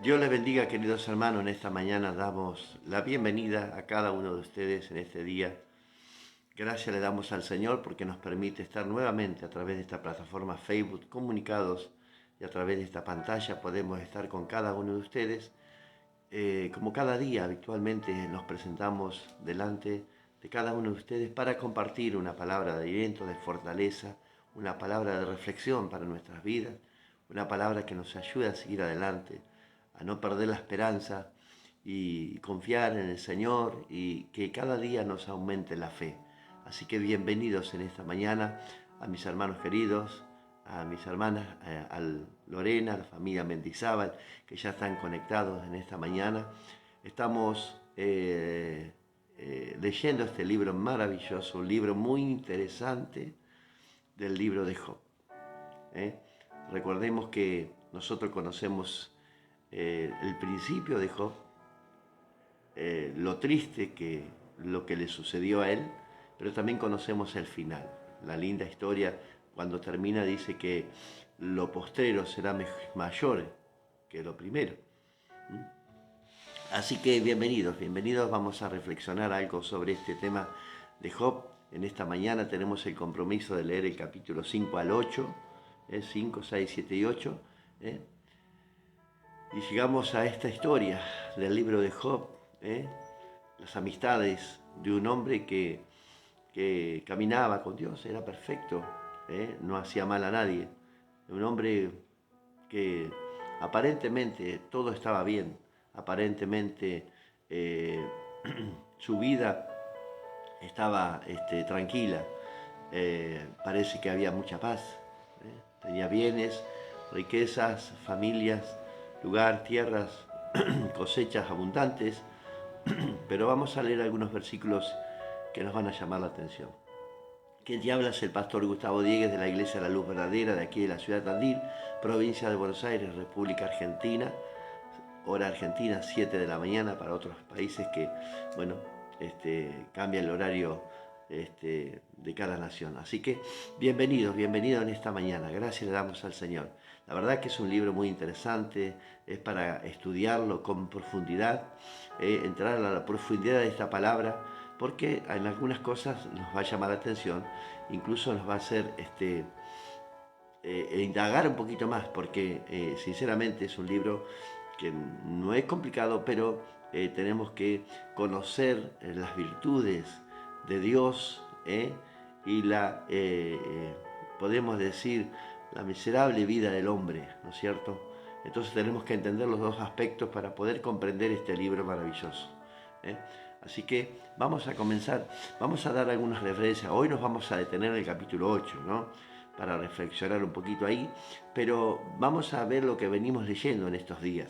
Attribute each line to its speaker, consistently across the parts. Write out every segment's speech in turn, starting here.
Speaker 1: Dios les bendiga, queridos hermanos. En esta mañana damos la bienvenida a cada uno de ustedes en este día. Gracias le damos al Señor porque nos permite estar nuevamente a través de esta plataforma Facebook comunicados y a través de esta pantalla podemos estar con cada uno de ustedes. Como cada día habitualmente nos presentamos delante de cada uno de ustedes para compartir una palabra de aliento, de fortaleza, una palabra de reflexión para nuestras vidas, una palabra que nos ayude a seguir adelante, a no perder la esperanza y confiar en el Señor y que cada día nos aumente la fe. Así que bienvenidos en esta mañana a mis hermanos queridos, a mis hermanas, a Lorena, a la familia Mendizábal, que ya están conectados en esta mañana. Estamos leyendo este libro maravilloso, un libro muy interesante del libro de Job. ¿eh? Recordemos que nosotros conocemos el principio de Job, lo triste lo que le sucedió a él, pero también conocemos el final, la linda historia. Cuando termina dice que lo postrero será mayor que lo primero. Así que bienvenidos, vamos a reflexionar algo sobre este tema de Job. En esta mañana tenemos el compromiso de leer el capítulo 5 al 8, 5, 6, 7 y 8. Y llegamos a esta historia del libro de Job, las amistades de un hombre que caminaba con Dios, era perfecto, no hacía mal a nadie. Un hombre que aparentemente todo estaba bien, aparentemente eh, su vida estaba tranquila, parece que había mucha paz, tenía bienes, riquezas, familias, lugar, tierras, cosechas abundantes, pero vamos a leer algunos versículos que nos van a llamar la atención. Quien te habla es el pastor Gustavo Diegues de la Iglesia La Luz Verdadera de aquí de la ciudad de Tandil, provincia de Buenos Aires, República Argentina. Hora argentina, 7 de la mañana para otros países que, bueno, cambia el horario de cada nación. Así que bienvenidos en esta mañana. Gracias le damos al Señor. La verdad que es un libro muy interesante, es para estudiarlo con profundidad, entrar a la profundidad de esta palabra, porque en algunas cosas nos va a llamar la atención, incluso nos va a hacer indagar un poquito más, porque sinceramente es un libro que no es complicado, pero tenemos que conocer las virtudes de Dios y podemos decir, la miserable vida del hombre, ¿no es cierto? Entonces tenemos que entender los dos aspectos para poder comprender este libro maravilloso. ¿eh? Así que vamos a comenzar, vamos a dar algunas referencias. Hoy nos vamos a detener en el capítulo 8, ¿no? Para reflexionar un poquito ahí, pero vamos a ver lo que venimos leyendo en estos días.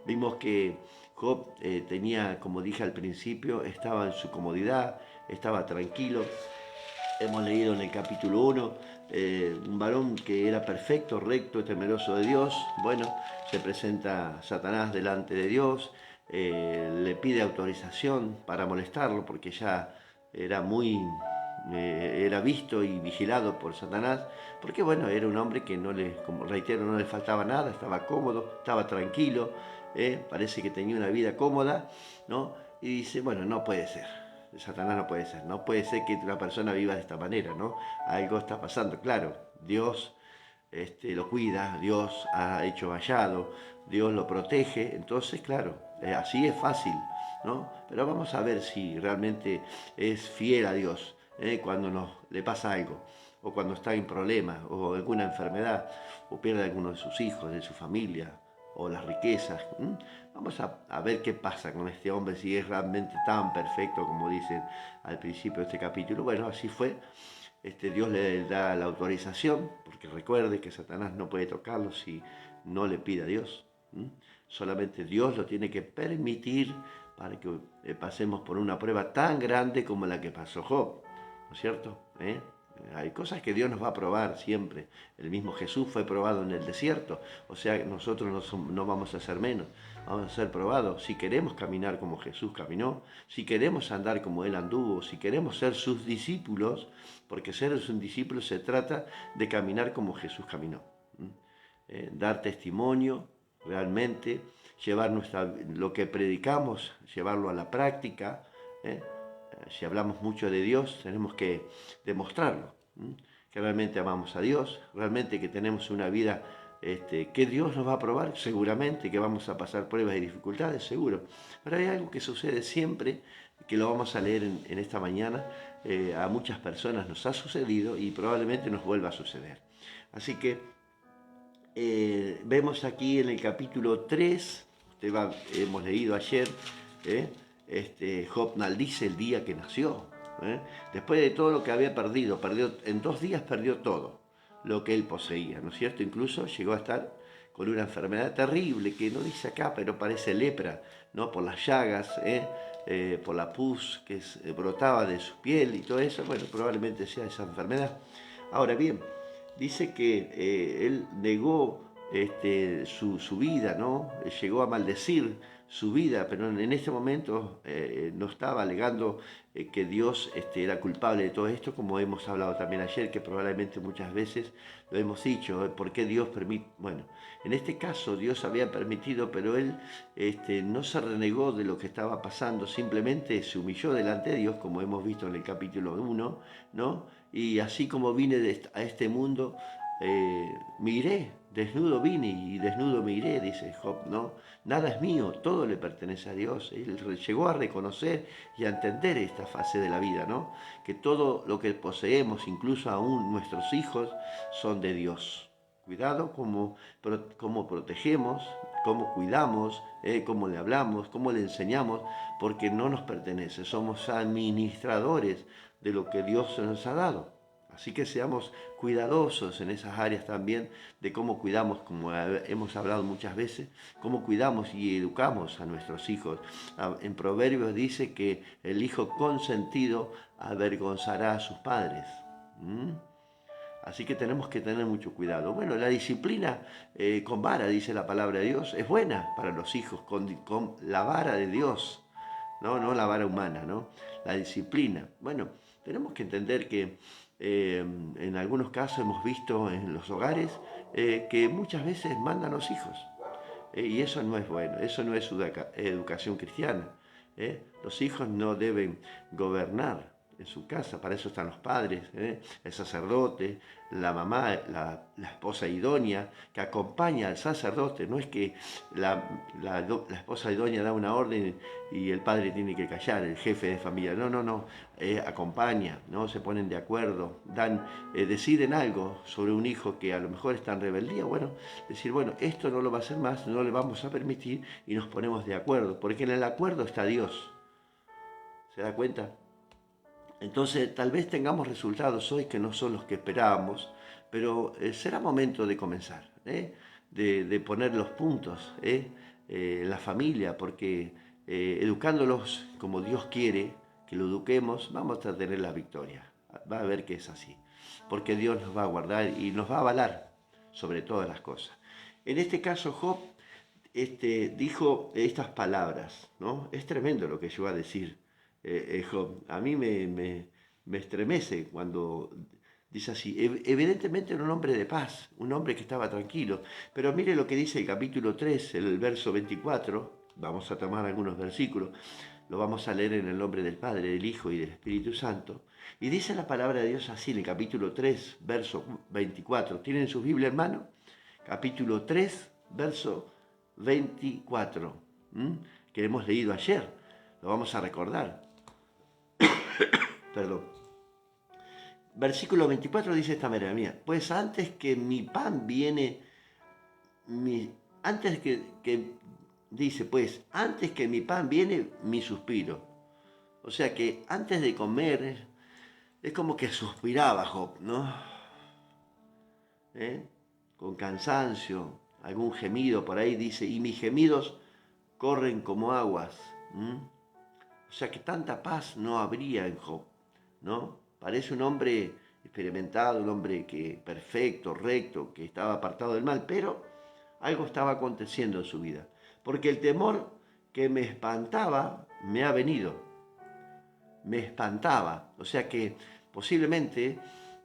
Speaker 1: Vimos que Job tenía, como dije al principio, estaba en su comodidad, estaba tranquilo. Hemos leído en el capítulo 1, un varón que era perfecto, recto, temeroso de Dios. Bueno, se presenta Satanás delante de Dios, le pide autorización para molestarlo porque ya era era visto y vigilado por Satanás, porque bueno, era un hombre que no le, como reitero, no le faltaba nada, estaba cómodo, estaba tranquilo, parece que tenía una vida cómoda, ¿no? Y dice, bueno, no puede ser. Satanás no puede ser que una persona viva de esta manera, ¿no? Algo está pasando, claro, Dios lo cuida, Dios ha hecho vallado, Dios lo protege, entonces, claro, así es fácil, ¿no? Pero vamos a ver si realmente es fiel a Dios cuando le pasa algo, o cuando está en problemas, o alguna enfermedad, o pierde a alguno de sus hijos, de su familia, o las riquezas. Vamos a ver qué pasa con este hombre, si es realmente tan perfecto como dicen al principio de este capítulo. Bueno, así fue. Dios le da la autorización, porque recuerde que Satanás no puede tocarlo si no le pide a Dios. Solamente Dios lo tiene que permitir para que pasemos por una prueba tan grande como la que pasó Job, ¿no es cierto? Hay cosas que Dios nos va a probar siempre. El mismo Jesús fue probado en el desierto, o sea, nosotros no vamos a ser menos, vamos a ser probados. Si queremos caminar como Jesús caminó, si queremos andar como Él anduvo, si queremos ser sus discípulos, porque ser un discípulo se trata de caminar como Jesús caminó. Dar testimonio realmente, llevar lo que predicamos, llevarlo a la práctica. ¿eh? Si hablamos mucho de Dios, tenemos que demostrarlo, que realmente amamos a Dios, realmente que tenemos una vida que Dios nos va a probar, seguramente que vamos a pasar pruebas y dificultades, seguro. Pero hay algo que sucede siempre, que lo vamos a leer en esta mañana, a muchas personas nos ha sucedido y probablemente nos vuelva a suceder. Así que vemos aquí en el capítulo 3, hemos leído ayer, Job maldice el día que nació. Después de todo lo que había perdido, en 2 días perdió todo lo que él poseía, ¿no es cierto? Incluso llegó a estar con una enfermedad terrible, que no dice acá, pero parece lepra, ¿no? Por las llagas, por la pus que brotaba de su piel y todo eso. Bueno, probablemente sea esa enfermedad. Ahora bien, dice que él negó su vida, ¿no? Llegó a maldecir su vida, pero en este momento no estaba alegando que Dios era culpable de todo esto, como hemos hablado también ayer, que probablemente muchas veces lo hemos dicho, ¿por qué Dios permite? Bueno, en este caso Dios había permitido, pero él no se renegó de lo que estaba pasando, simplemente se humilló delante de Dios, como hemos visto en el capítulo 1, ¿no? Y así como vine a este mundo, me iré, desnudo vine y desnudo me iré, dice Job, ¿no? Nada es mío, todo le pertenece a Dios. Él llegó a reconocer y a entender esta fase de la vida, ¿no? Que todo lo que poseemos, incluso aún nuestros hijos, son de Dios. Cuidado cómo protegemos, cómo cuidamos, cómo le hablamos, cómo le enseñamos, porque no nos pertenece, somos administradores de lo que Dios nos ha dado. Así que seamos cuidadosos en esas áreas también de cómo cuidamos, como hemos hablado muchas veces, cómo cuidamos y educamos a nuestros hijos. En Proverbios dice que el hijo consentido avergonzará a sus padres. Así que tenemos que tener mucho cuidado. Bueno, la disciplina con vara, dice la palabra de Dios, es buena para los hijos, con la vara de Dios, no la vara humana, ¿no? La disciplina. Bueno, tenemos que entender que en algunos casos hemos visto en los hogares que muchas veces mandan a los hijos. Y eso no es bueno, eso no es educación cristiana. Los hijos no deben gobernar en su casa, para eso están los padres, el sacerdote, la mamá, la esposa idónea que acompaña al sacerdote. No es que la esposa idónea da una orden y el padre tiene que callar, el jefe de familia. No, acompaña, ¿no? Se ponen de acuerdo, deciden algo sobre un hijo que a lo mejor está en rebeldía. Bueno, decir, bueno, esto no lo va a hacer más, no le vamos a permitir y nos ponemos de acuerdo, porque en el acuerdo está Dios. ¿Se da cuenta? Entonces, tal vez tengamos resultados hoy que no son los que esperábamos, pero será momento de comenzar, de poner los puntos en la familia, porque educándolos como Dios quiere que lo eduquemos, vamos a tener la victoria. Va a ver que es así, porque Dios nos va a guardar y nos va a avalar sobre todas las cosas. En este caso, Job dijo estas palabras, ¿no? Es tremendo lo que yo voy a decir. Job, a mí me estremece cuando dice así. Evidentemente era un hombre de paz, un hombre que estaba tranquilo, pero mire lo que dice el capítulo 3, el verso 24, vamos a tomar algunos versículos, lo vamos a leer en el nombre del Padre, del Hijo y del Espíritu Santo, y dice la palabra de Dios así en el capítulo 3, verso 24. ¿Tienen su Biblia en mano? Capítulo 3, verso 24, que hemos leído ayer, lo vamos a recordar. Perdón. Versículo 24 dice esta manera, mía, pues antes que mi pan viene, dice, pues antes que mi pan viene mi suspiro. O sea que antes de comer es como que suspiraba Job, ¿no? Con cansancio, algún gemido por ahí dice, y mis gemidos corren como aguas. O sea que tanta paz no habría en Job, ¿no? Parece un hombre experimentado, un hombre perfecto, recto, que estaba apartado del mal, pero algo estaba aconteciendo en su vida. Porque el temor que me espantaba me ha venido. Me espantaba. O sea que posiblemente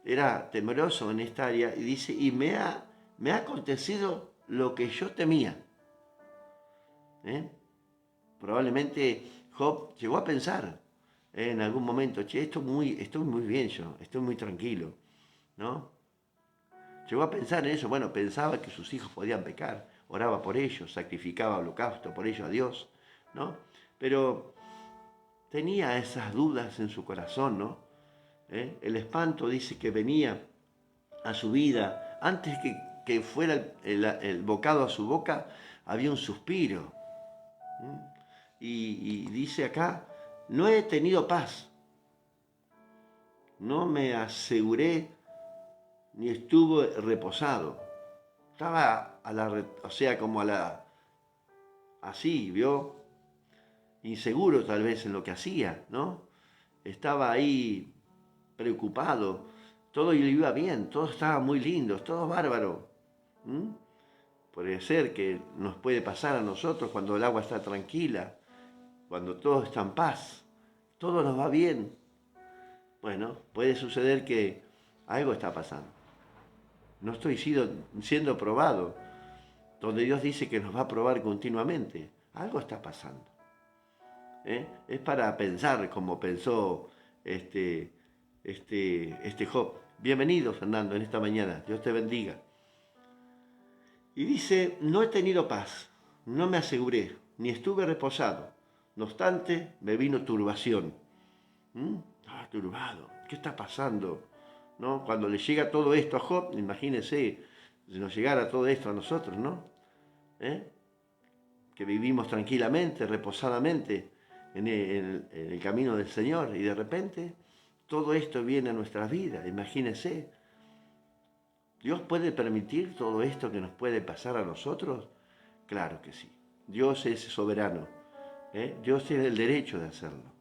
Speaker 1: era temeroso en esta área y dice, y me ha acontecido lo que yo temía. ¿eh? Probablemente Job llegó a pensar en algún momento, che, estoy muy bien yo, estoy muy tranquilo, ¿no? Llegó a pensar en eso, bueno, pensaba que sus hijos podían pecar, oraba por ellos, sacrificaba holocausto por ellos a Dios, ¿no? Pero tenía esas dudas en su corazón, ¿no? El espanto dice que venía a su vida, antes que fuera el bocado a su boca, había un suspiro. Y dice acá, no he tenido paz, no me aseguré ni estuvo reposado. Estaba o sea, como así, ¿vio? Inseguro tal vez en lo que hacía, ¿no? Estaba ahí preocupado, todo le iba bien, todo estaba muy lindo, todo bárbaro. ¿Mm? Puede ser que nos puede pasar a nosotros cuando el agua está tranquila, cuando todo está en paz, todo nos va bien. Bueno, puede suceder que algo está pasando. No estoy siendo probado, donde Dios dice que nos va a probar continuamente. Algo está pasando. Es para pensar como pensó este Job. Bienvenido, Fernando, en esta mañana. Dios te bendiga. Y dice, no he tenido paz, no me aseguré, ni estuve reposado. No obstante, me vino turbación. Turbado. ¿Qué está pasando? ¿No? Cuando le llega todo esto a Job, imagínense si nos llegara todo esto a nosotros, ¿no? Que vivimos tranquilamente, reposadamente en el camino del Señor y de repente todo esto viene a nuestras vidas. Imagínense. ¿Dios puede permitir todo esto que nos puede pasar a nosotros? Claro que sí. Dios es soberano. Dios tiene el derecho de hacerlo.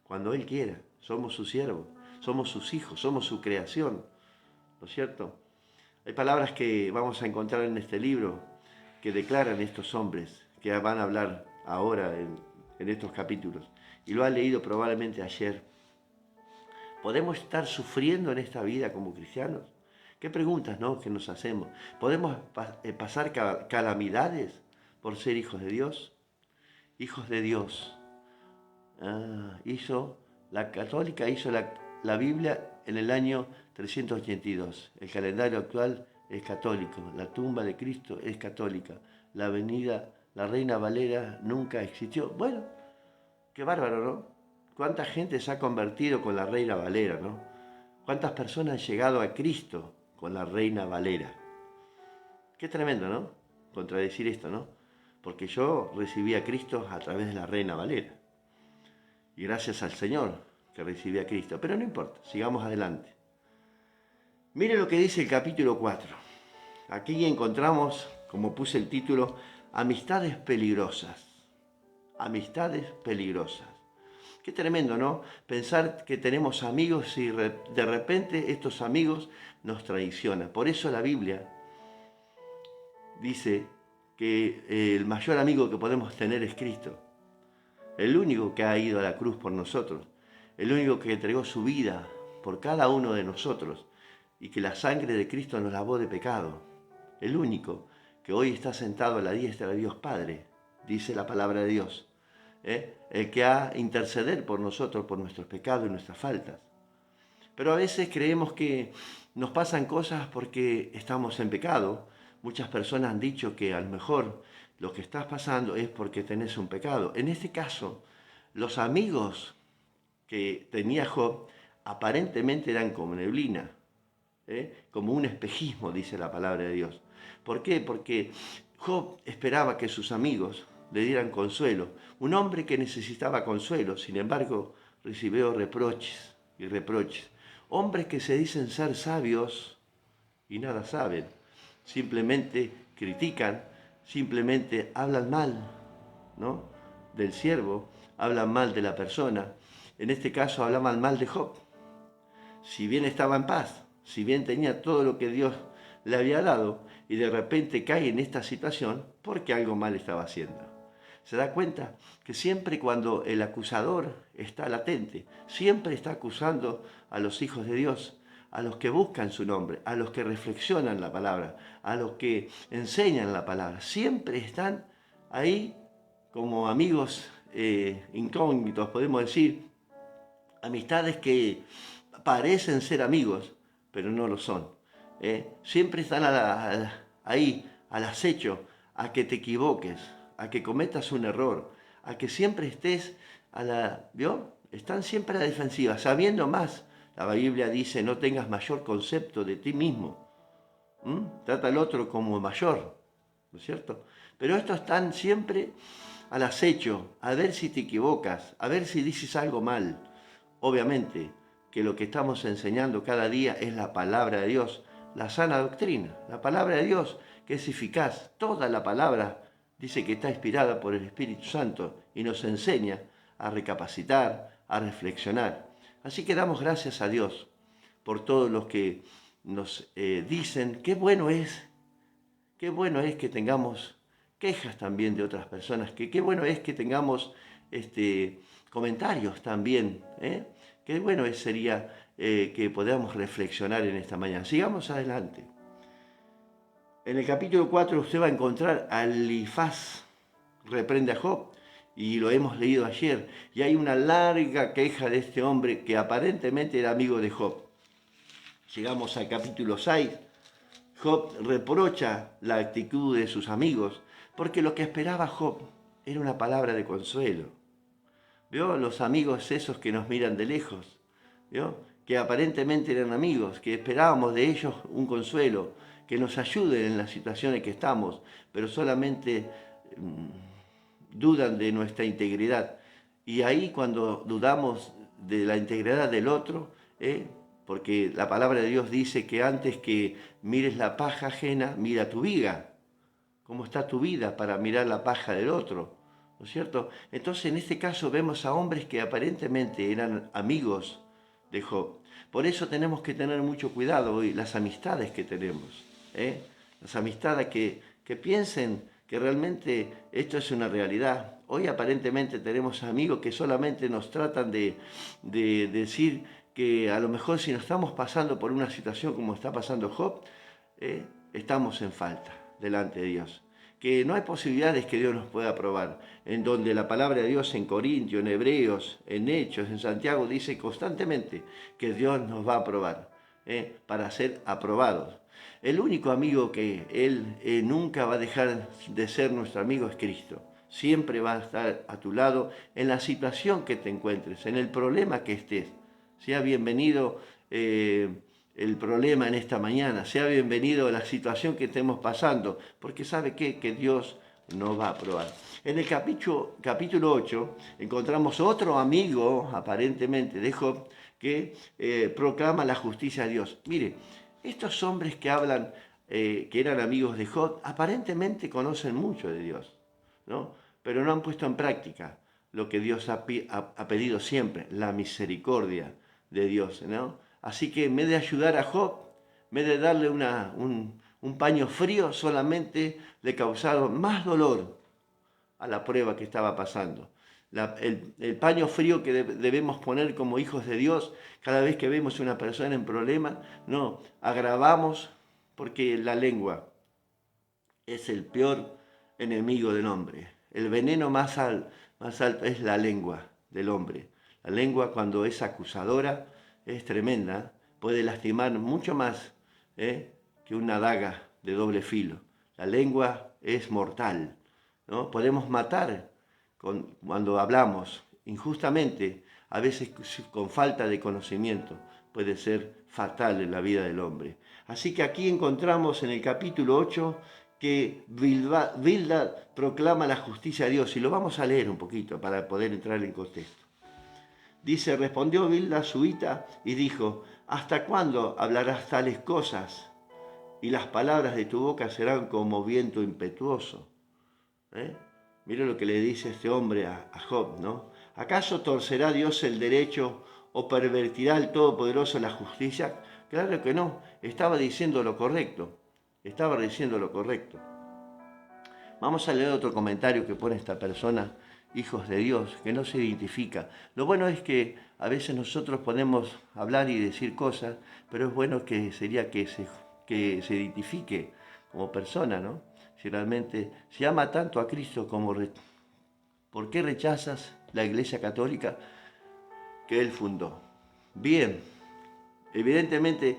Speaker 1: Cuando Él quiera. Somos sus siervos, somos sus hijos, somos su creación. ¿No es cierto? Hay palabras que vamos a encontrar en este libro que declaran estos hombres que van a hablar ahora en estos capítulos. Y lo han leído probablemente ayer. ¿Podemos estar sufriendo en esta vida como cristianos? ¿Qué preguntas, no, que nos hacemos? ¿Podemos pasar calamidades por ser hijos de Dios? Hijos de Dios. La católica hizo la Biblia en el año 382. El calendario actual es católico. La tumba de Cristo es católica. La Reina Valera nunca existió. Bueno, qué bárbaro, ¿no? ¿Cuánta gente se ha convertido con la Reina Valera, ¿no? ¿Cuántas personas han llegado a Cristo con la Reina Valera? Qué tremendo, ¿no? Contradecir esto, ¿no? Porque yo recibí a Cristo a través de la Reina Valera. Y gracias al Señor que recibí a Cristo. Pero no importa, sigamos adelante. Mire lo que dice el capítulo 4. Aquí encontramos, como puse el título, amistades peligrosas. Amistades peligrosas. Qué tremendo, ¿no? Pensar que tenemos amigos y de repente estos amigos nos traicionan. Por eso la Biblia dice que el mayor amigo que podemos tener es Cristo. El único que ha ido a la cruz por nosotros. El único que entregó su vida por cada uno de nosotros y que la sangre de Cristo nos lavó de pecado. El único que hoy está sentado a la diestra de Dios Padre, dice la palabra de Dios. El que ha interceder por nosotros, por nuestros pecados y nuestras faltas. Pero a veces creemos que nos pasan cosas porque estamos en pecado. Muchas personas han dicho que a lo mejor lo que estás pasando es porque tenés un pecado. En este caso, los amigos que tenía Job aparentemente eran como neblina, como un espejismo, dice la palabra de Dios. ¿Por qué? Porque Job esperaba que sus amigos le dieran consuelo. Un hombre que necesitaba consuelo, sin embargo, recibió reproches y reproches. Hombres que se dicen ser sabios y nada saben. Simplemente critican, simplemente hablan mal, ¿no? Del siervo, hablan mal de la persona. En este caso hablaban mal de Job. Si bien estaba en paz, si bien tenía todo lo que Dios le había dado, y de repente cae en esta situación porque algo mal estaba haciendo. Se da cuenta que siempre cuando el acusador está latente, siempre está acusando a los hijos de Dios, a los que buscan su nombre, a los que reflexionan la palabra, a los que enseñan la palabra. Siempre están ahí como amigos incógnitos, podemos decir, amistades que parecen ser amigos, pero no lo son. Siempre están ahí, al acecho, a que te equivoques, a que cometas un error, a que siempre estés ¿vio? Están siempre a la defensiva, sabiendo más. La Biblia dice, no tengas mayor concepto de ti mismo. Trata al otro como mayor, ¿no es cierto? Pero estos están siempre al acecho, a ver si te equivocas, a ver si dices algo mal. Obviamente que lo que estamos enseñando cada día es la palabra de Dios, la sana doctrina, la palabra de Dios que es eficaz. Toda la palabra dice que está inspirada por el Espíritu Santo y nos enseña a recapacitar, a reflexionar. Así que damos gracias a Dios por todos los que nos dicen qué bueno es que tengamos quejas también de otras personas, que qué bueno es que tengamos comentarios también, qué bueno sería que podamos reflexionar en esta mañana. Sigamos adelante. En el capítulo 4 usted va a encontrar a Elifaz reprende a Job, y lo hemos leído ayer, y hay una larga queja de este hombre que aparentemente era amigo de Job. Llegamos al capítulo 6, Job reprocha la actitud de sus amigos, porque lo que esperaba Job era una palabra de consuelo. ¿Vio? Los amigos esos que nos miran de lejos, ¿vio? Que aparentemente eran amigos, que esperábamos de ellos un consuelo, que nos ayuden en las situaciones que estamos, pero solamente dudan de nuestra integridad. Y ahí cuando dudamos de la integridad del otro, porque la palabra de Dios dice que antes que mires la paja ajena, mira tu viga. ¿Cómo está tu vida para mirar la paja del otro? ¿No es cierto? Entonces en este caso vemos a hombres que aparentemente eran amigos de Job. Por eso tenemos que tener mucho cuidado hoy, las amistades que tenemos. Las amistades que piensen que realmente esto es una realidad. Hoy aparentemente tenemos amigos que solamente nos tratan de decir que a lo mejor si nos estamos pasando por una situación como está pasando Job, estamos en falta delante de Dios. Que no hay posibilidades que Dios nos pueda aprobar. En donde la palabra de Dios en Corintios, en Hebreos, en Hechos, en Santiago, dice constantemente que Dios nos va a aprobar para ser aprobados. El único amigo que Él nunca va a dejar de ser nuestro amigo es Cristo. Siempre va a estar a tu lado en la situación que te encuentres, en el problema que estés. Sea bienvenido el problema en esta mañana, sea bienvenido la situación que estemos pasando, porque sabe que Dios nos va a aprobar. En el capítulo 8 encontramos otro amigo, aparentemente, de Job, que proclama la justicia de Dios. Mire, estos hombres que hablan, que eran amigos de Job, aparentemente conocen mucho de Dios, ¿no? Pero no han puesto en práctica lo que Dios ha pedido siempre, la misericordia de Dios, ¿no? Así que en vez de ayudar a Job, en vez de darle un paño frío, solamente le causaron más dolor a la prueba que estaba pasando. El paño frío que debemos poner como hijos de Dios cada vez que vemos una persona en problema, no, agravamos, porque la lengua es el peor enemigo del hombre. El veneno más alto es la lengua del hombre. La lengua, cuando es acusadora, es tremenda, puede lastimar mucho más que una daga de doble filo. La lengua es mortal, ¿no? Podemos matar cuando hablamos injustamente, a veces con falta de conocimiento, puede ser fatal en la vida del hombre. Así que aquí encontramos en el capítulo 8 que Bildad proclama la justicia de Dios, y lo vamos a leer un poquito para poder entrar en contexto. Dice, respondió Bildad suita y dijo, ¿hasta cuándo hablarás tales cosas? Y las palabras de tu boca serán como viento impetuoso. Mire lo que le dice este hombre a Job, ¿no? ¿Acaso torcerá Dios el derecho o pervertirá el Todopoderoso la justicia? Claro que no, estaba diciendo lo correcto. Estaba diciendo lo correcto. Vamos a leer otro comentario que pone esta persona, hijos de Dios, que no se identifica. Lo bueno es que a veces nosotros podemos hablar y decir cosas, pero es bueno que sería que se identifique como persona, ¿no? Si realmente se ama tanto a Cristo como ¿por qué rechazas la Iglesia Católica que él fundó? Bien, evidentemente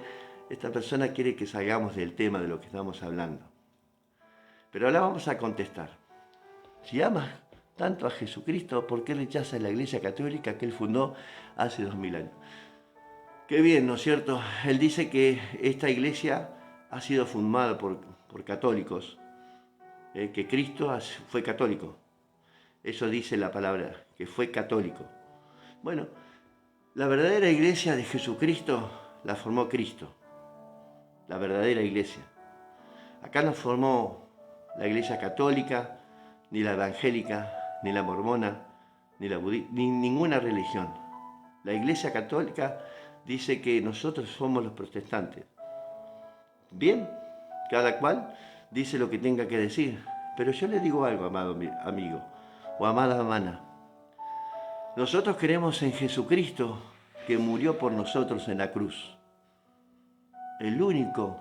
Speaker 1: esta persona quiere que salgamos del tema de lo que estamos hablando. Pero ahora vamos a contestar. Si amas tanto a Jesucristo, ¿por qué rechazas la Iglesia Católica que él fundó hace 2000 años? Qué bien, ¿no es cierto? Él dice que esta iglesia ha sido fundada por católicos, que Cristo fue católico. Eso dice la palabra, que fue católico. Bueno, la verdadera iglesia de Jesucristo la formó Cristo. La verdadera iglesia. Acá no formó la iglesia católica, ni la evangélica, ni la mormona, ni la budista, ni ninguna religión. La iglesia católica dice que nosotros somos los protestantes. Bien, cada cual dice lo que tenga que decir. Pero yo le digo algo, amado amigo o amada hermana. Nosotros creemos en Jesucristo que murió por nosotros en la cruz. El único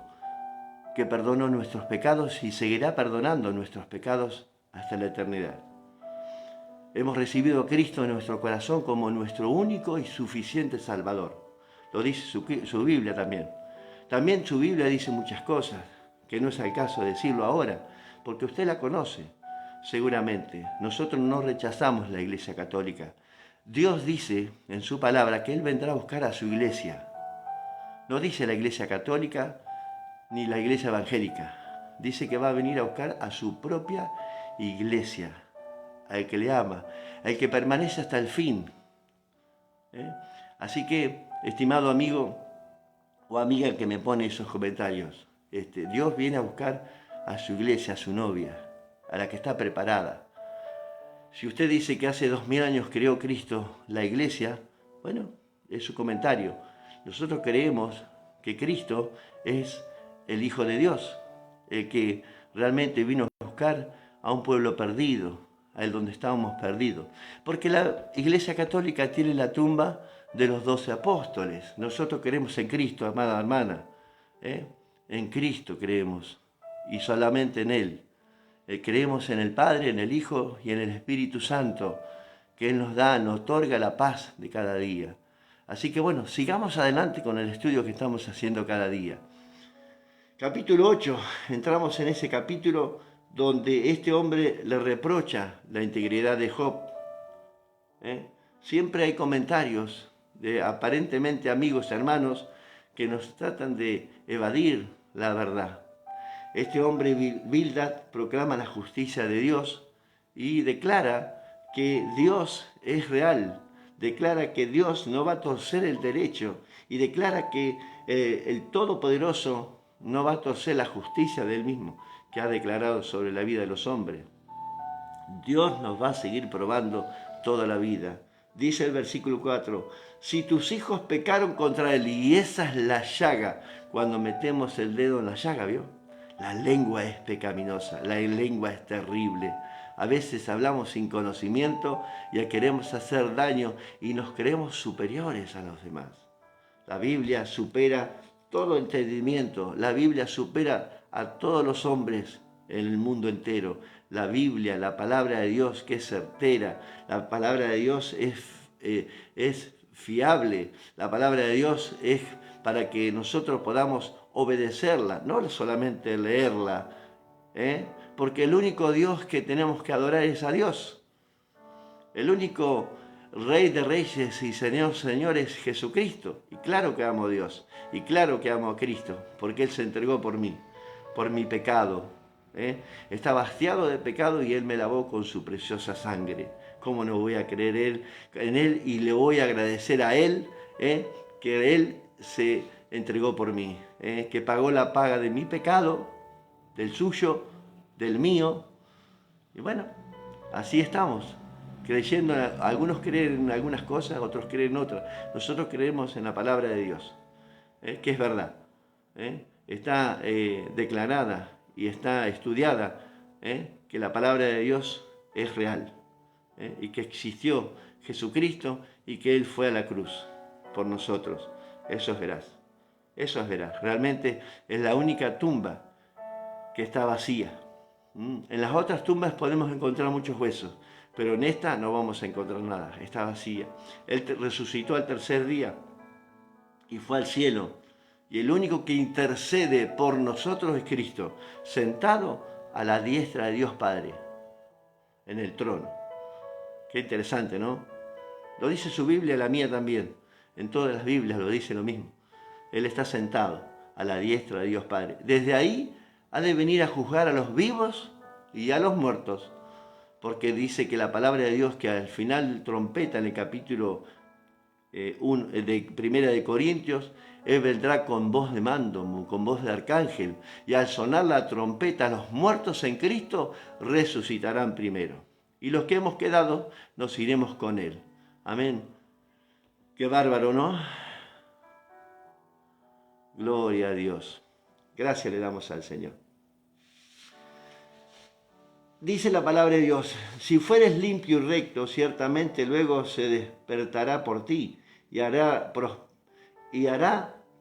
Speaker 1: que perdonó nuestros pecados y seguirá perdonando nuestros pecados hasta la eternidad. Hemos recibido a Cristo en nuestro corazón como nuestro único y suficiente Salvador. Lo dice su Biblia también. También su Biblia dice muchas cosas, que no es el caso de decirlo ahora, porque usted la conoce, seguramente. Nosotros no rechazamos la Iglesia Católica. Dios dice en su palabra que Él vendrá a buscar a su iglesia. No dice la Iglesia Católica ni la Iglesia Evangélica. Dice que va a venir a buscar a su propia iglesia, al que le ama, al que permanece hasta el fin. Así que, estimado amigo o amiga que me pone esos comentarios, Dios viene a buscar a su iglesia, a su novia, a la que está preparada. Si usted dice que hace 2000 años creó Cristo la iglesia, bueno, es su comentario. Nosotros creemos que Cristo es el Hijo de Dios, el que realmente vino a buscar a un pueblo perdido, a el donde estábamos perdidos. Porque la Iglesia Católica tiene la tumba de los 12 apóstoles. Nosotros creemos en Cristo, amada hermana. En Cristo creemos, y solamente en Él. Creemos en el Padre, en el Hijo y en el Espíritu Santo, que Él nos da, nos otorga la paz de cada día. Así que bueno, sigamos adelante con el estudio que estamos haciendo cada día. Capítulo 8, entramos en ese capítulo donde este hombre le reprocha la integridad de Job. Siempre hay comentarios de aparentemente amigos, hermanos, que nos tratan de evadir la verdad. Este hombre, Bildad, proclama la justicia de Dios y declara que Dios es real, declara que Dios no va a torcer el derecho y declara que el Todopoderoso no va a torcer la justicia de Él mismo, que ha declarado sobre la vida de los hombres. Dios nos va a seguir probando toda la vida. Dice el versículo 4, si tus hijos pecaron contra Él, y esa es la llaga, cuando metemos el dedo en la llaga, ¿vio? La lengua es pecaminosa, la lengua es terrible. A veces hablamos sin conocimiento y queremos hacer daño y nos creemos superiores a los demás. La Biblia supera todo entendimiento, la Biblia supera a todos los hombres en el mundo entero. La Biblia, la palabra de Dios que es certera, la palabra de Dios es fiable, la palabra de Dios es para que nosotros podamos obedecerla, no solamente leerla, porque el único Dios que tenemos que adorar es a Dios. El único Rey de Reyes y Señor es Jesucristo. Y claro que amo a Dios, y claro que amo a Cristo, porque Él se entregó por mí, por mi pecado. Está hastiado de pecado y Él me lavó con su preciosa sangre. ¿Cómo no voy a creer en Él y le voy a agradecer a Él que Él se entregó por mí, que pagó la paga de mi pecado, del suyo, del mío? Y bueno, así estamos, creyendo. Algunos creen en algunas cosas, otros creen en otras. Nosotros creemos en la palabra de Dios, que es verdad. Está declarada y está estudiada, que la palabra de Dios es real, y que existió Jesucristo y que Él fue a la cruz por nosotros. Eso es veraz. Eso es veraz. Realmente es la única tumba que está vacía. En las otras tumbas podemos encontrar muchos huesos, pero en esta no vamos a encontrar nada, está vacía. Él resucitó al tercer día y fue al cielo. Y el único que intercede por nosotros es Cristo, sentado a la diestra de Dios Padre, en el trono. Qué interesante, ¿no? Lo dice su Biblia, la mía también. En todas las Biblias lo dice lo mismo. Él está sentado a la diestra de Dios Padre. Desde ahí ha de venir a juzgar a los vivos y a los muertos, porque dice que la palabra de Dios, que al final trompeta en el capítulo de Primera de Corintios, Él vendrá con voz de mando, con voz de arcángel, y al sonar la trompeta, los muertos en Cristo resucitarán primero. Y los que hemos quedado nos iremos con Él. Amén. Qué bárbaro, ¿no? Gloria a Dios. Gracias le damos al Señor. Dice la palabra de Dios: si fueres limpio y recto, ciertamente luego se despertará por ti y hará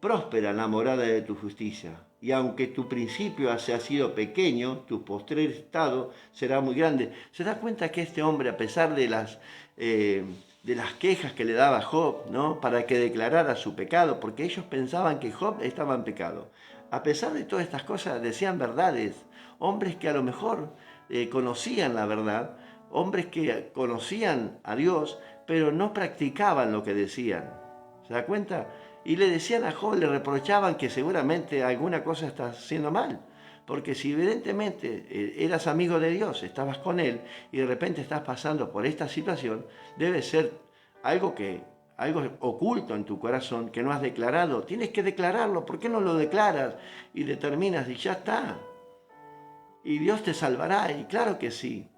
Speaker 1: próspera la morada de tu justicia. Y aunque tu principio ha sido pequeño, tu postrer estado será muy grande. ¿Se da cuenta que este hombre, a pesar de las quejas que le daba Job, ¿no?, para que declarara su pecado, porque ellos pensaban que Job estaba en pecado, a pesar de todas estas cosas, decían verdades? Hombres que a lo mejor conocían la verdad, hombres que conocían a Dios, pero no practicaban lo que decían. ¿Se da cuenta? Y le decían a Job, le reprochaban que seguramente alguna cosa está haciendo mal. Porque si evidentemente eras amigo de Dios, estabas con Él, y de repente estás pasando por esta situación, debe ser algo oculto en tu corazón que no has declarado. Tienes que declararlo. ¿Por qué no lo declaras y determinas y ya está? Y Dios te salvará, y claro que sí.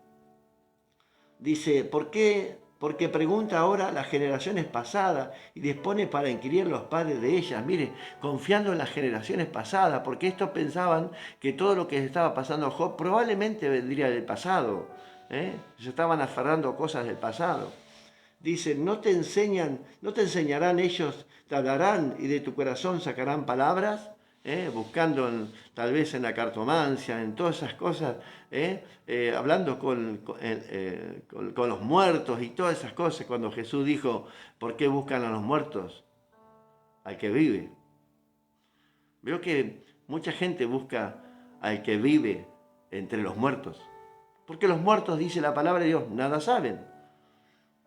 Speaker 1: Dice, ¿por qué? Porque pregunta ahora las generaciones pasadas y dispone para inquirir los padres de ellas. Mire, confiando en las generaciones pasadas, porque estos pensaban que todo lo que estaba pasando a Job probablemente vendría del pasado. Se estaban aferrando a cosas del pasado. Dice, no te enseñarán ellos, te hablarán y de tu corazón sacarán palabras. Buscando tal vez en la cartomancia, en todas esas cosas, hablando con los muertos y todas esas cosas, cuando Jesús dijo, ¿por qué buscan a los muertos? Al que vive. Veo que mucha gente busca al que vive entre los muertos, porque los muertos, dice la palabra de Dios, nada saben.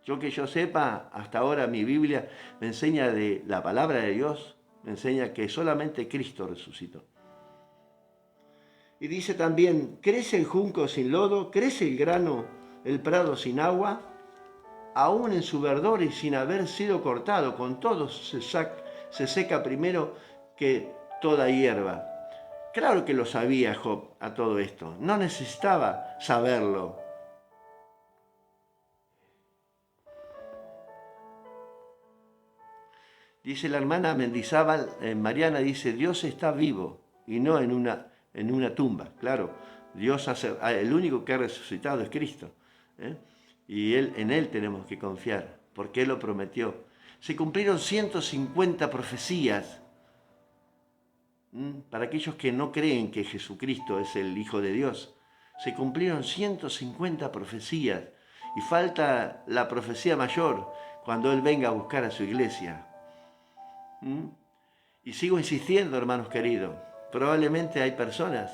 Speaker 1: Que yo sepa, hasta ahora mi Biblia me enseña de la palabra de Dios, me enseña que solamente Cristo resucitó. Y dice también, ¿crece el junco sin lodo? ¿Crece el grano, el prado sin agua? Aún en su verdor y sin haber sido cortado, con todo se seca primero que toda hierba. Claro que lo sabía Job a todo esto, no necesitaba saberlo. Dice la hermana Mendizábal, Mariana, dice, Dios está vivo y no en una tumba. Claro, el único que ha resucitado es Cristo. Y en Él tenemos que confiar, porque Él lo prometió. Se cumplieron 150 profecías. Para aquellos que no creen que Jesucristo es el Hijo de Dios, se cumplieron 150 profecías. Y falta la profecía mayor, cuando Él venga a buscar a su iglesia. Y sigo insistiendo, hermanos queridos, probablemente hay personas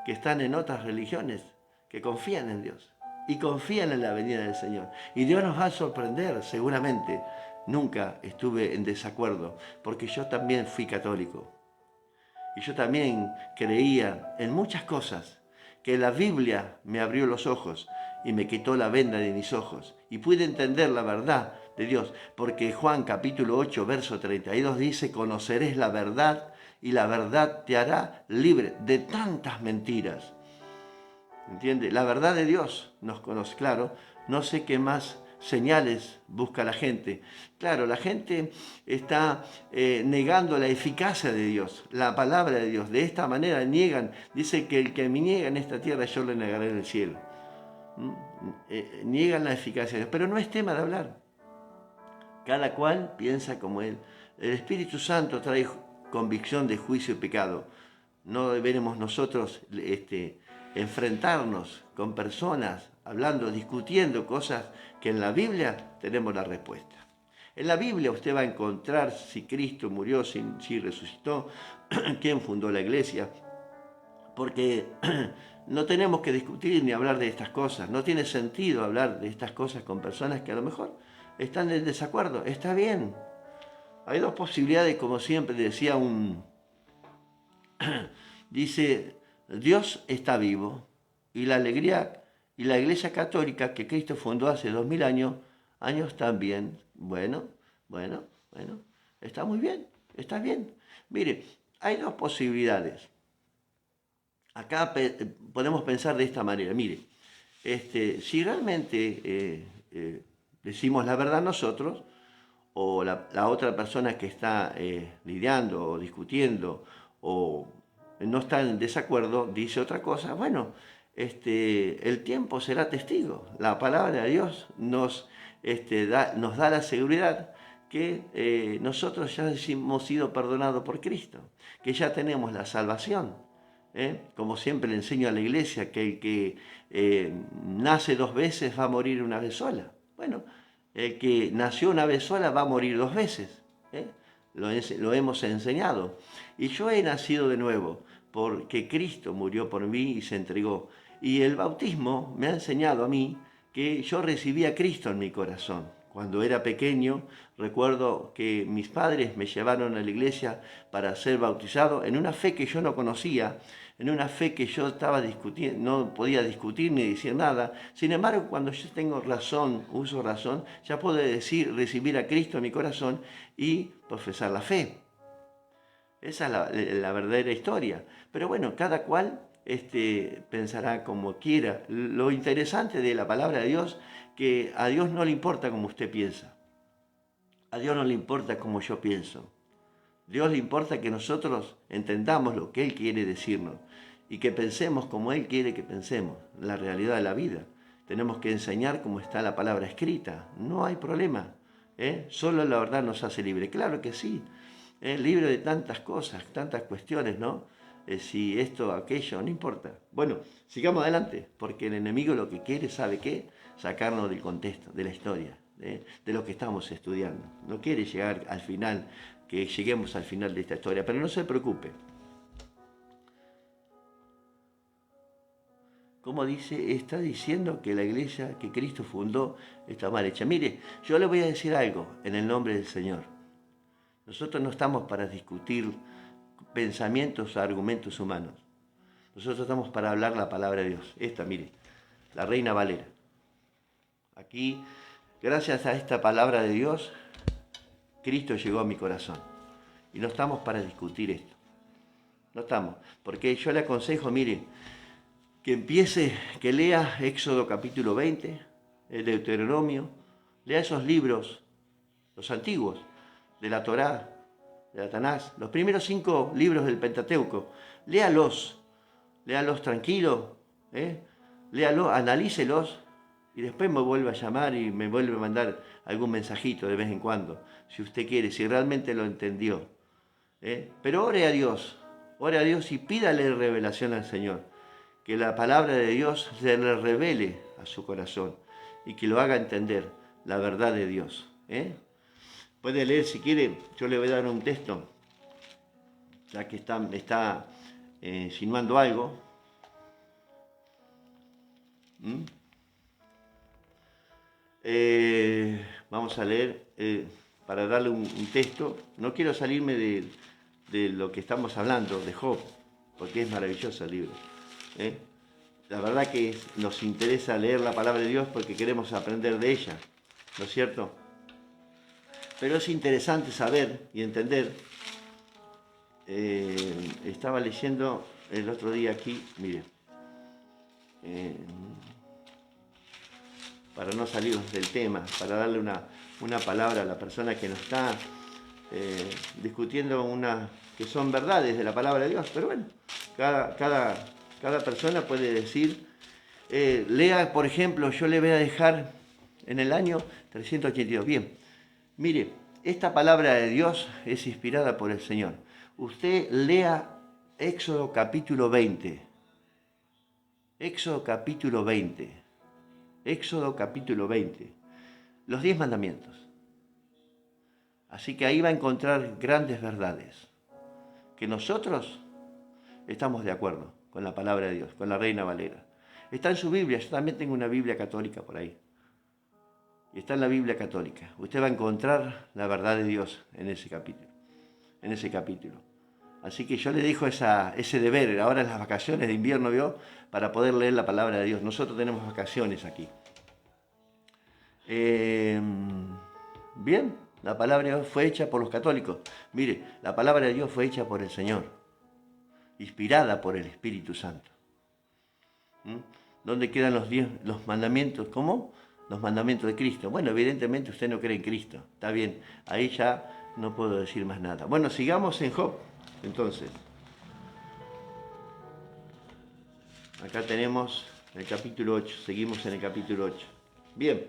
Speaker 1: que están en otras religiones que confían en Dios y confían en la venida del Señor. Y Dios nos va a sorprender, seguramente. Nunca estuve en desacuerdo, porque yo también fui católico. Y yo también creía en muchas cosas, que la Biblia me abrió los ojos y me quitó la venda de mis ojos. Y pude entender la verdad de Dios, porque Juan capítulo 8, verso 32 dice, conoceréis la verdad y la verdad te hará libre de tantas mentiras. ¿Entiende? La verdad de Dios nos conoce, claro. No sé qué más señales busca la gente. Claro, la gente está negando la eficacia de Dios, la palabra de Dios. De esta manera niegan, dice que el que me niega en esta tierra yo le negaré en el cielo. Niegan la eficacia de Dios, pero no es tema de hablar. Cada cual piensa como él. El Espíritu Santo trae convicción de juicio y pecado. No deberemos nosotros enfrentarnos con personas hablando, discutiendo cosas que en la Biblia tenemos la respuesta. En la Biblia usted va a encontrar si Cristo murió, si resucitó, quién fundó la iglesia, porque no tenemos que discutir ni hablar de estas cosas. No tiene sentido hablar de estas cosas con personas que a lo mejor están en desacuerdo. Está bien. Hay dos posibilidades, como siempre decía dice, Dios está vivo y la alegría y la Iglesia Católica que Cristo fundó hace 2000 años también. Bueno, está muy bien, está bien. Mire, hay dos posibilidades. Acá podemos pensar de esta manera. Mire, si realmente decimos la verdad nosotros, o la otra persona que está lidiando o discutiendo o no está en desacuerdo dice otra cosa, bueno, el tiempo será testigo. La palabra de Dios nos da la seguridad que nosotros ya hemos sido perdonados por Cristo, que ya tenemos la salvación. Como siempre le enseño a la iglesia, que el que nace 2 veces va a morir una vez sola. Bueno, el que nació una vez sola va a morir 2 veces. Lo hemos enseñado. Y yo he nacido de nuevo porque Cristo murió por mí y se entregó. Y el bautismo me ha enseñado a mí que yo recibí a Cristo en mi corazón. Cuando era pequeño, recuerdo que mis padres me llevaron a la iglesia para ser bautizado en una fe que yo no conocía, en una fe que yo estaba discutiendo, no podía discutir ni decir nada. Sin embargo, cuando yo tengo razón, uso razón, ya puedo decir, recibir a Cristo en mi corazón y profesar la fe. Esa es la verdadera historia. Pero bueno, cada cual pensará como quiera. Lo interesante de la palabra de Dios, que a Dios no le importa como usted piensa. A Dios no le importa como yo pienso. Dios le importa que nosotros entendamos lo que Él quiere decirnos y que pensemos como Él quiere que pensemos, la realidad de la vida. Tenemos que enseñar como está la palabra escrita. No hay problema. Solo la verdad nos hace libre. Claro que sí. Libre de tantas cosas, tantas cuestiones, ¿no? Si esto, aquello, no importa. Bueno, sigamos adelante, porque el enemigo lo que quiere, ¿sabe qué? Sacarnos del contexto, de la historia, de lo que estamos estudiando. No quiere llegar al final, que lleguemos al final de esta historia, pero no se preocupe. Como dice, está diciendo que la iglesia que Cristo fundó está mal hecha. Mire, yo le voy a decir algo en el nombre del Señor. Nosotros no estamos para discutir pensamientos o argumentos humanos. Nosotros estamos para hablar la palabra de Dios. Esta, mire, la Reina Valera. Aquí, gracias a esta palabra de Dios, Cristo llegó a mi corazón. Y no estamos para discutir esto. No estamos. Porque yo le aconsejo, mire, que lea Éxodo capítulo 20, el Deuteronomio, lea esos libros, los antiguos, de la Torá, de la Tanás, los primeros 5 libros del Pentateuco. Léalos tranquilo, léalos, analícelos y después me vuelve a llamar y me vuelve a mandar algún mensajito de vez en cuando, si usted quiere, si realmente lo entendió. Pero ore a Dios y pídale revelación al Señor, que la palabra de Dios se le revele a su corazón y que lo haga entender la verdad de Dios. Puede leer si quiere, yo le voy a dar un texto, ya que me está insinuando algo. Vamos a leer, para darle un texto. No quiero salirme de lo que estamos hablando, de Job, porque es maravilloso el libro. La verdad que nos interesa leer la palabra de Dios porque queremos aprender de ella, ¿no es cierto? Pero es interesante saber y entender. Estaba leyendo el otro día aquí, mire, para no salirnos del tema, para darle una palabra a la persona que nos está discutiendo que son verdades de la palabra de Dios. Pero bueno, cada persona puede decir, lea, por ejemplo, yo le voy a dejar en el año 382. Bien, mire, esta palabra de Dios es inspirada por el Señor. Usted lea Éxodo capítulo 20. Éxodo capítulo 20. Éxodo capítulo 20. Los 10 mandamientos. Así que ahí va a encontrar grandes verdades, que nosotros estamos de acuerdo con la palabra de Dios, con la Reina Valera. Está en su Biblia, yo también tengo una Biblia católica por ahí. Y está en la Biblia católica. Usted va a encontrar la verdad de Dios en ese capítulo. Así que yo le dejo ese deber, ahora en las vacaciones de invierno, ¿vio? Para poder leer la palabra de Dios. Nosotros tenemos vacaciones aquí. Bien, la palabra de Dios fue hecha por los católicos. Mire, la palabra de Dios fue hecha por el Señor, inspirada por el Espíritu Santo. ¿Dónde quedan los mandamientos? ¿Cómo? Los mandamientos de Cristo. Bueno, evidentemente usted no cree en Cristo. Está bien, ahí ya no puedo decir más nada. Bueno, sigamos en Job, entonces. Acá tenemos el capítulo 8, seguimos en el capítulo 8. Bien,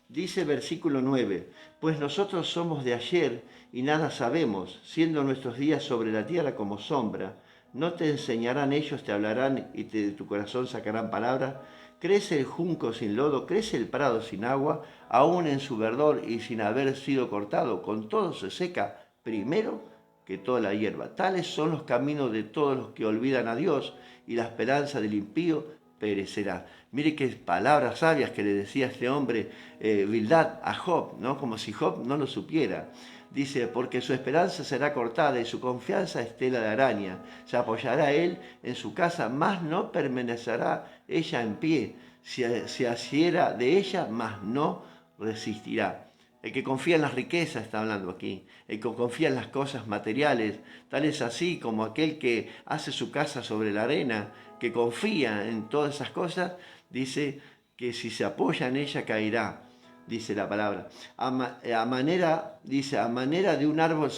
Speaker 1: dice el versículo 9, pues nosotros somos de ayer y nada sabemos, siendo nuestros días sobre la tierra como sombra. No te enseñarán ellos, te hablarán y de tu corazón sacarán palabras. Crece el junco sin lodo, crece el prado sin agua, aún en su verdor y sin haber sido cortado, con todo se seca primero que toda la hierba. Tales son los caminos de todos los que olvidan a Dios, y la esperanza del impío perecerá. Mire qué palabras sabias que le decía este hombre, Bildad, a Job, ¿no? Como si Job no lo supiera. Dice, porque su esperanza será cortada y su confianza es tela de araña. Se apoyará él en su casa, mas no permanecerá ella en pie. Se asiera de ella, mas no resistirá. El que confía en las riquezas, está hablando aquí, el que confía en las cosas materiales, tal es así como aquel que hace su casa sobre la arena, que confía en todas esas cosas, dice que si se apoya en ella caerá, dice la palabra. A manera de un árbol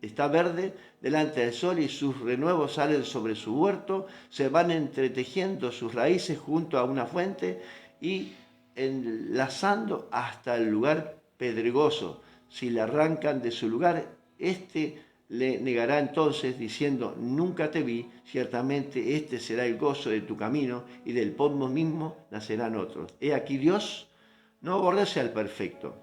Speaker 1: está verde delante del sol y sus renuevos salen sobre su huerto, se van entretejiendo sus raíces junto a una fuente y enlazando hasta el lugar pedregoso. Si le arrancan de su lugar, le negará entonces diciendo, nunca te vi, ciertamente este será el gozo de tu camino y del polvo mismo nacerán otros. He aquí Dios no aborrece al perfecto,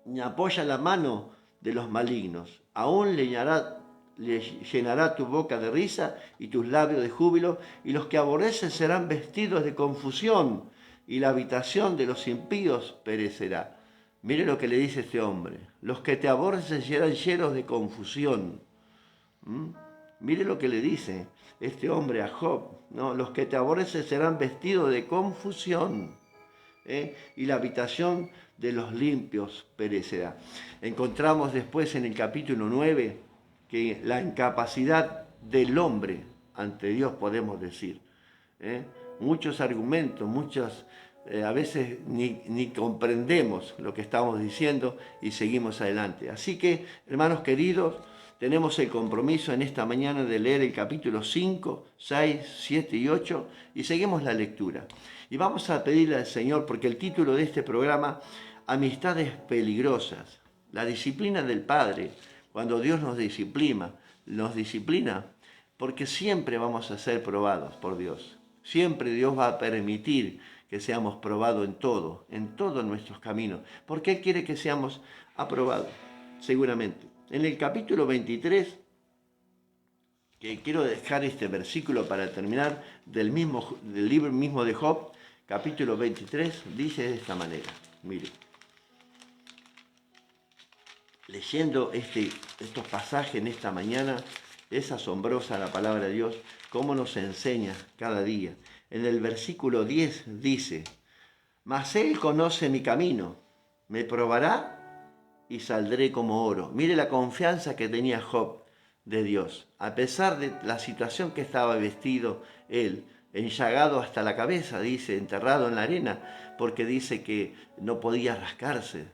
Speaker 1: ni apoya la mano de los malignos, aún le llenará tu boca de risa y tus labios de júbilo, y los que aborrecen serán vestidos de confusión, y la habitación de los impíos perecerá. Mire lo que le dice este hombre. Los que te aborrecen serán llenos de confusión. Mire lo que le dice este hombre a Job, ¿no? Los que te aborrecen serán vestidos de confusión, y la habitación de los limpios perecerá. Encontramos después en el capítulo 9 que la incapacidad del hombre ante Dios, podemos decir. Muchos argumentos, a veces ni comprendemos lo que estamos diciendo y seguimos adelante. Así que, hermanos queridos, tenemos el compromiso en esta mañana de leer el capítulo 5, 6, 7 y 8 y seguimos la lectura. Y vamos a pedirle al Señor, porque el título de este programa, Amistades peligrosas, la disciplina del Padre, cuando Dios nos disciplina, porque siempre vamos a ser probados por Dios. Siempre Dios va a permitir que seamos probados en todos nuestros caminos, porque Él quiere que seamos aprobados, seguramente. En el capítulo 23, que quiero dejar este versículo para terminar, del libro mismo de Job, capítulo 23, dice de esta manera, mire, leyendo estos pasajes en esta mañana, es asombrosa la palabra de Dios, cómo nos enseña cada día. En el versículo 10 dice, mas Él conoce mi camino, me probará y saldré como oro. Mire la confianza que tenía Job de Dios. A pesar de la situación que estaba vestido él, enllagado hasta la cabeza, dice, enterrado en la arena, porque dice que no podía rascarse,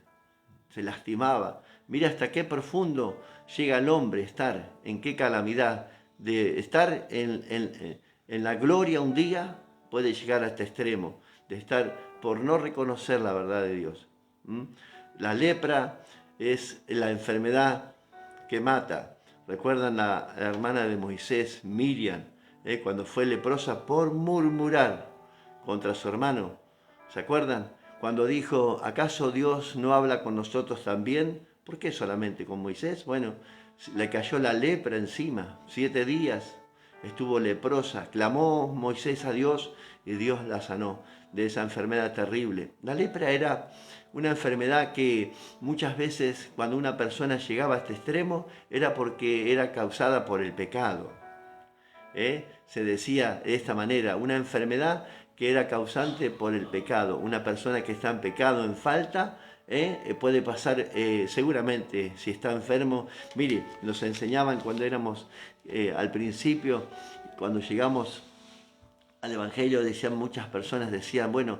Speaker 1: se lastimaba. Mira hasta qué profundo llega el hombre estar, en qué calamidad, de estar en la gloria un día, puede llegar a este extremo, de estar por no reconocer la verdad de Dios. La lepra es la enfermedad que mata. ¿Recuerdan la hermana de Moisés, Miriam, cuando fue leprosa por murmurar contra su hermano? ¿Se acuerdan? Cuando dijo, ¿acaso Dios no habla con nosotros también? ¿Por qué solamente con Moisés? Bueno, le cayó la lepra encima, 7 días estuvo leprosa, clamó Moisés a Dios y Dios la sanó de esa enfermedad terrible. La lepra era una enfermedad que muchas veces cuando una persona llegaba a este extremo era porque era causada por el pecado. Se decía de esta manera, una enfermedad que era causante por el pecado. Una persona que está en pecado, en falta, puede pasar seguramente si está enfermo. Mire, nos enseñaban cuando éramos al principio, cuando llegamos al Evangelio, decían muchas personas, decían, bueno,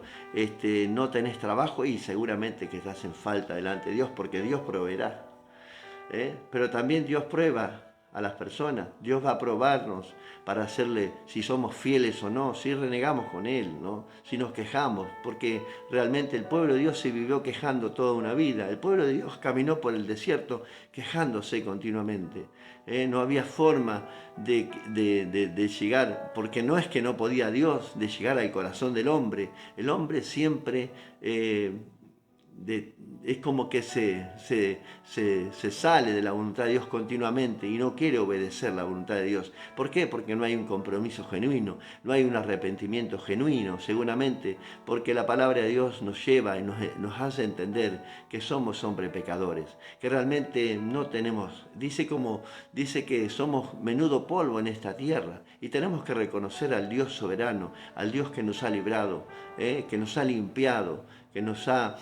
Speaker 1: no tenés trabajo y seguramente que estás en falta delante de Dios porque Dios proveerá. Pero también Dios prueba a las personas. Dios va a probarnos para hacerle si somos fieles o no, si renegamos con Él, ¿no? Si nos quejamos, porque realmente el pueblo de Dios se vivió quejando toda una vida. El pueblo de Dios caminó por el desierto quejándose continuamente. No había forma de llegar, porque no es que no podía Dios, de llegar al corazón del hombre. El hombre siempre es como que se sale de la voluntad de Dios continuamente y no quiere obedecer la voluntad de Dios. ¿Por qué? Porque no hay un compromiso genuino, no hay un arrepentimiento genuino, seguramente, porque la palabra de Dios nos lleva y nos hace entender que somos hombres pecadores, que realmente no tenemos, dice que somos menudo polvo en esta tierra y tenemos que reconocer al Dios soberano, al Dios que nos ha librado, que nos ha limpiado, que nos ha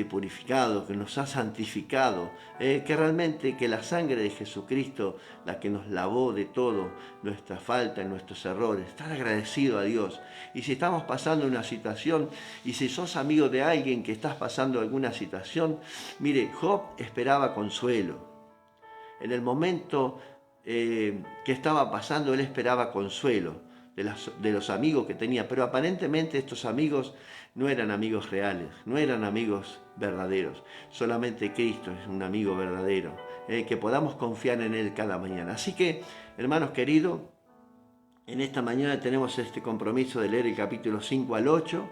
Speaker 1: purificado, que nos ha santificado, que realmente que la sangre de Jesucristo, la que nos lavó de todo, nuestra falta y nuestros errores, estar agradecido a Dios. Y si estamos pasando una situación, y si sos amigo de alguien que estás pasando alguna situación, mire, Job esperaba consuelo. En el momento que estaba pasando, él esperaba consuelo de los amigos que tenía, pero aparentemente estos amigos no eran amigos reales, no eran amigos verdaderos. Solamente Cristo es un amigo verdadero, que podamos confiar en Él cada mañana. Así que, hermanos queridos, en esta mañana tenemos este compromiso de leer el capítulo 5 al 8,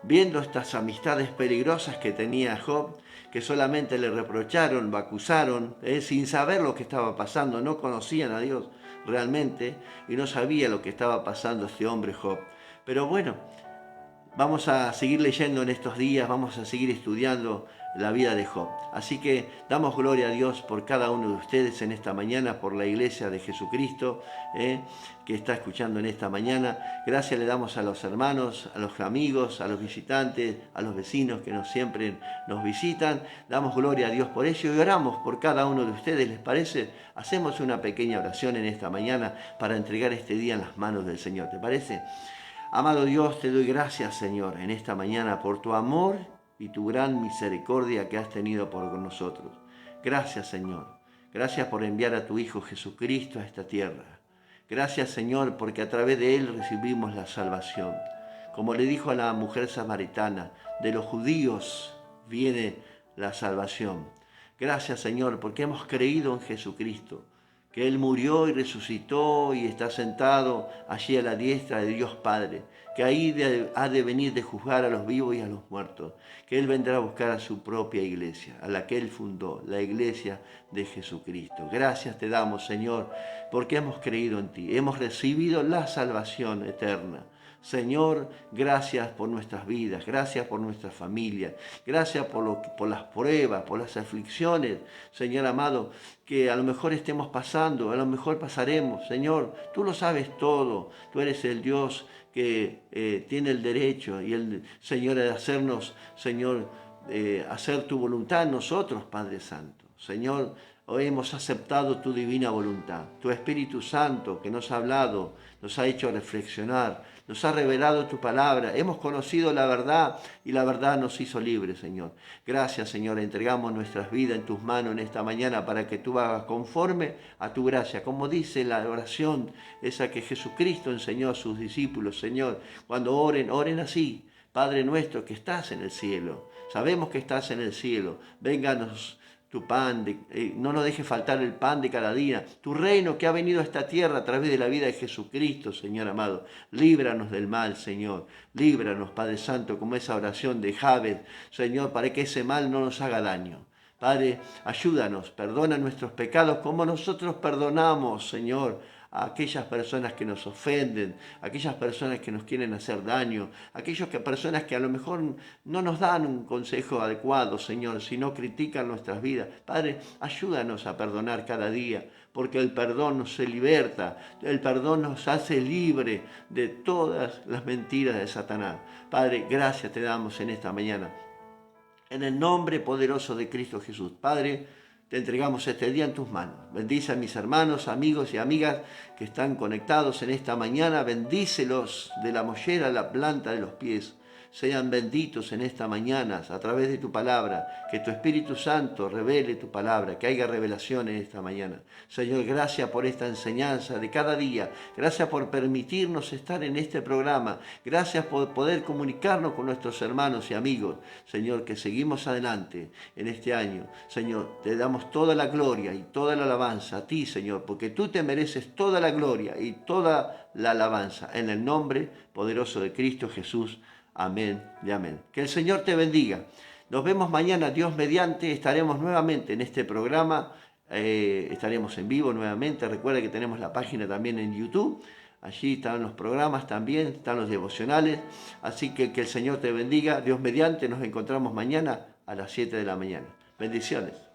Speaker 1: viendo estas amistades peligrosas que tenía Job, que solamente le reprocharon, lo acusaron, sin saber lo que estaba pasando, no conocían a Dios realmente y no sabía lo que estaba pasando este hombre Job. Pero bueno, vamos a seguir leyendo en estos días, vamos a seguir estudiando la vida de Job. Así que damos gloria a Dios por cada uno de ustedes en esta mañana, por la iglesia de Jesucristo que está escuchando en esta mañana. Gracias le damos a los hermanos, a los amigos, a los visitantes, a los vecinos que siempre nos visitan. Damos gloria a Dios por ello y oramos por cada uno de ustedes. ¿Les parece? Hacemos una pequeña oración en esta mañana para entregar este día en las manos del Señor. ¿Te parece? Amado Dios, te doy gracias, Señor, en esta mañana por tu amor y tu gran misericordia que has tenido por nosotros. Gracias, Señor. Gracias por enviar a tu Hijo Jesucristo a esta tierra. Gracias, Señor, porque a través de Él recibimos la salvación. Como le dijo a la mujer samaritana, de los judíos viene la salvación. Gracias, Señor, porque hemos creído en Jesucristo, que Él murió y resucitó y está sentado allí a la diestra de Dios Padre, que ahí ha de venir de juzgar a los vivos y a los muertos, que Él vendrá a buscar a su propia iglesia, a la que Él fundó, la iglesia de Jesucristo. Gracias te damos, Señor, porque hemos creído en ti, hemos recibido la salvación eterna. Señor, gracias por nuestras vidas, gracias por nuestra familia, gracias por las pruebas, por las aflicciones, Señor amado, que a lo mejor estemos pasando, a lo mejor pasaremos. Señor, tú lo sabes todo, tú eres el Dios que tiene el derecho y el Señor de hacernos, Señor, hacer tu voluntad en nosotros, Padre Santo. Señor, hoy hemos aceptado tu divina voluntad, tu Espíritu Santo que nos ha hablado, nos ha hecho reflexionar, nos ha revelado tu palabra, hemos conocido la verdad y la verdad nos hizo libres, Señor. Gracias, Señor, entregamos nuestras vidas en tus manos en esta mañana para que tú hagas conforme a tu gracia, como dice la oración esa que Jesucristo enseñó a sus discípulos, Señor. Cuando oren, oren así: Padre nuestro que estás en el cielo. Sabemos que estás en el cielo. Vénganos tu pan, no nos dejes faltar el pan de cada día, tu reino que ha venido a esta tierra a través de la vida de Jesucristo, Señor amado. Líbranos del mal, Señor. Líbranos, Padre Santo, como esa oración de Jabez, Señor, para que ese mal no nos haga daño. Padre, ayúdanos, perdona nuestros pecados como nosotros perdonamos, Señor, a aquellas personas que nos ofenden, a aquellas personas que nos quieren hacer daño, a aquellas personas que a lo mejor no nos dan un consejo adecuado, Señor, sino critican nuestras vidas. Padre, ayúdanos a perdonar cada día, porque el perdón nos liberta, el perdón nos hace libre de todas las mentiras de Satanás. Padre, gracias te damos en esta mañana. En el nombre poderoso de Cristo Jesús. Padre, te entregamos este día en tus manos. Bendice a mis hermanos, amigos y amigas que están conectados en esta mañana. Bendícelos de la mollera a la planta de los pies. Sean benditos en esta mañana a través de tu palabra. Que tu Espíritu Santo revele tu palabra. Que haya revelación en esta mañana. Señor, gracias por esta enseñanza de cada día. Gracias por permitirnos estar en este programa. Gracias por poder comunicarnos con nuestros hermanos y amigos. Señor, que seguimos adelante en este año. Señor, te damos toda la gloria y toda la alabanza a ti, Señor, porque tú te mereces toda la gloria y toda la alabanza. En el nombre poderoso de Cristo Jesús. Amén y amén. Que el Señor te bendiga. Nos vemos mañana, Dios mediante. Estaremos nuevamente en este programa. Estaremos en vivo nuevamente. Recuerda que tenemos la página también en YouTube. Allí están los programas también, están los devocionales. Así que el Señor te bendiga. Dios mediante, nos encontramos mañana a las 7 de la mañana. Bendiciones.